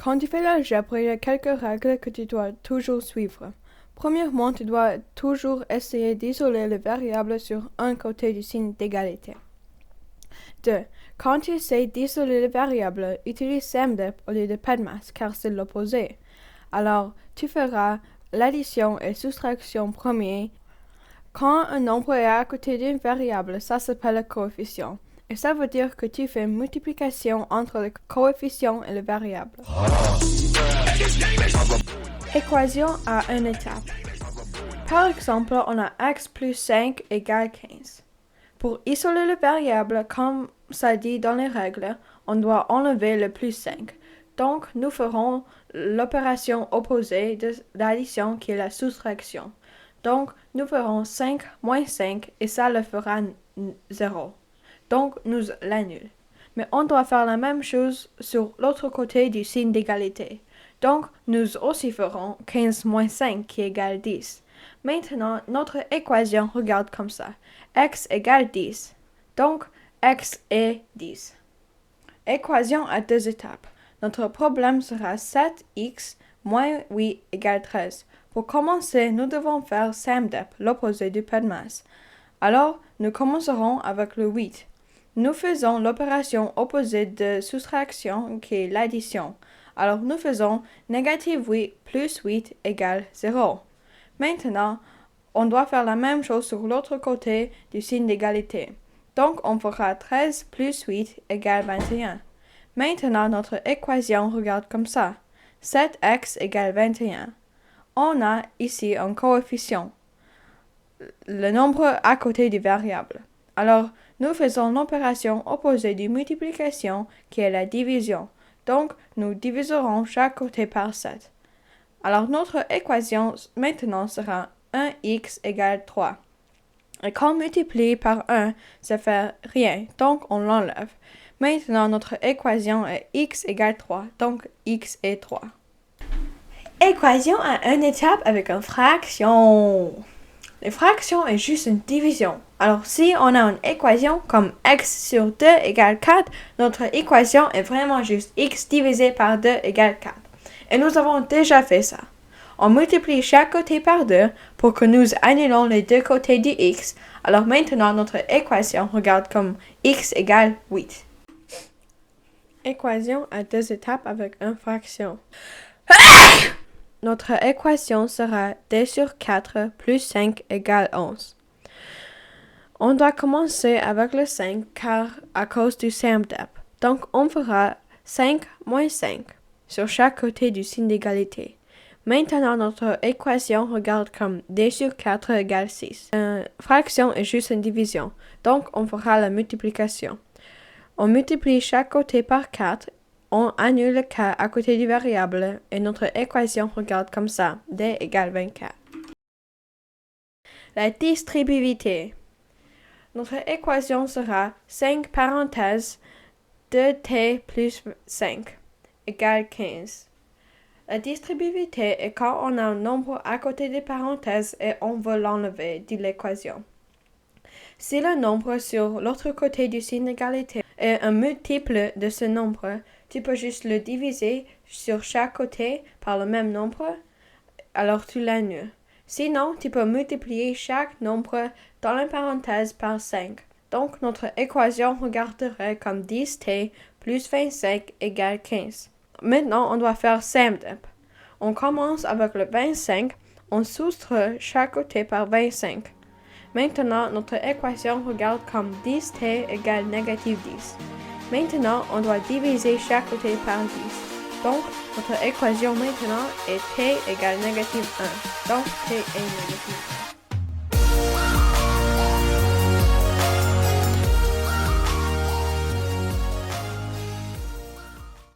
Quand tu fais l'algèbre, il y a quelques règles que tu dois toujours suivre. Premièrement, tu dois toujours essayer d'isoler les variables sur un côté du signe d'égalité. 2. Quand tu essaies d'isoler les variables, utilise SAMDEP au lieu de PEDMAS car c'est l'opposé. Alors, tu feras l'addition et soustraction premier. Quand un nombre est à côté d'une variable, ça s'appelle le coefficient. Et ça veut dire que tu fais multiplication entre le coefficient et la variable. Équation à une étape. Par exemple, on a x plus 5 égale 15. Pour isoler la variable, comme ça dit dans les règles, on doit enlever le plus 5. Donc, nous ferons l'opération opposée de l'addition qui est la soustraction. Donc, nous ferons 5 moins 5 et ça le fera 0. Donc, nous l'annulons. Mais on doit faire la même chose sur l'autre côté du signe d'égalité. Donc, nous aussi ferons 15 moins 5 qui égale 10. Maintenant, notre équation regarde comme ça. X égale 10. Donc, x est 10. Équation à deux étapes. Notre problème sera 7x moins 8 égale 13. Pour commencer, nous devons faire SAMDEP, l'opposé du PEDMAS. Alors, nous commencerons avec le 8. Nous faisons l'opération opposée de soustraction qui est l'addition. Alors, nous faisons négative 8 plus 8 égale 0. Maintenant, on doit faire la même chose sur l'autre côté du signe d'égalité. Donc, on fera 13 plus 8 égale 21. Maintenant, notre équation regarde comme ça. 7x égale 21. On a ici un coefficient, le nombre à côté du variable. Alors, nous faisons l'opération opposée de multiplication qui est la division. Donc, nous diviserons chaque côté par 7. Alors, notre équation maintenant sera 1x égale 3. Et quand on multiplie par 1, ça fait rien, donc on l'enlève. Maintenant, notre équation est x égale 3, donc x est 3. Équation à une étape avec une fraction. Les fractions est juste une division. Alors, si on a une équation comme x sur 2 égale 4, notre équation est vraiment juste x divisé par 2 égale 4. Et nous avons déjà fait ça. On multiplie chaque côté par 2 pour que nous annulons les deux côtés du x. Alors maintenant, notre équation regarde comme x égale 8. Équation à deux étapes avec une fraction. Notre équation sera d sur 4 plus 5 égale 11. On doit commencer avec le 5 car à cause du SAMDEP. Donc on fera 5 moins 5 sur chaque côté du signe d'égalité. Maintenant, notre équation regarde comme d sur 4 égale 6. Une fraction est juste une division, donc on fera la multiplication. On multiplie chaque côté par 4, on annule le k à côté du variable et notre équation regarde comme ça, d égale 24. La distributivité. Notre équation sera 5 parenthèses 2t plus 5 égale 15. La distributivité est quand on a un nombre à côté des parenthèses et on veut l'enlever de l'équation. Si le nombre sur l'autre côté du signe d'égalité est un multiple de ce nombre, tu peux juste le diviser sur chaque côté par le même nombre, alors tu l'annules. Sinon, tu peux multiplier chaque nombre dans la parenthèse par 5. Donc, notre équation regarderait comme 10t plus 25 égale 15. Maintenant, on doit faire SAMDEP. On commence avec le 25, on soustrait chaque côté par 25. Maintenant, notre équation regarde comme 10t égale négative 10. Maintenant, on doit diviser chaque côté par 10. Donc, notre équation maintenant est t égale négative 1. Donc, t est négative 1.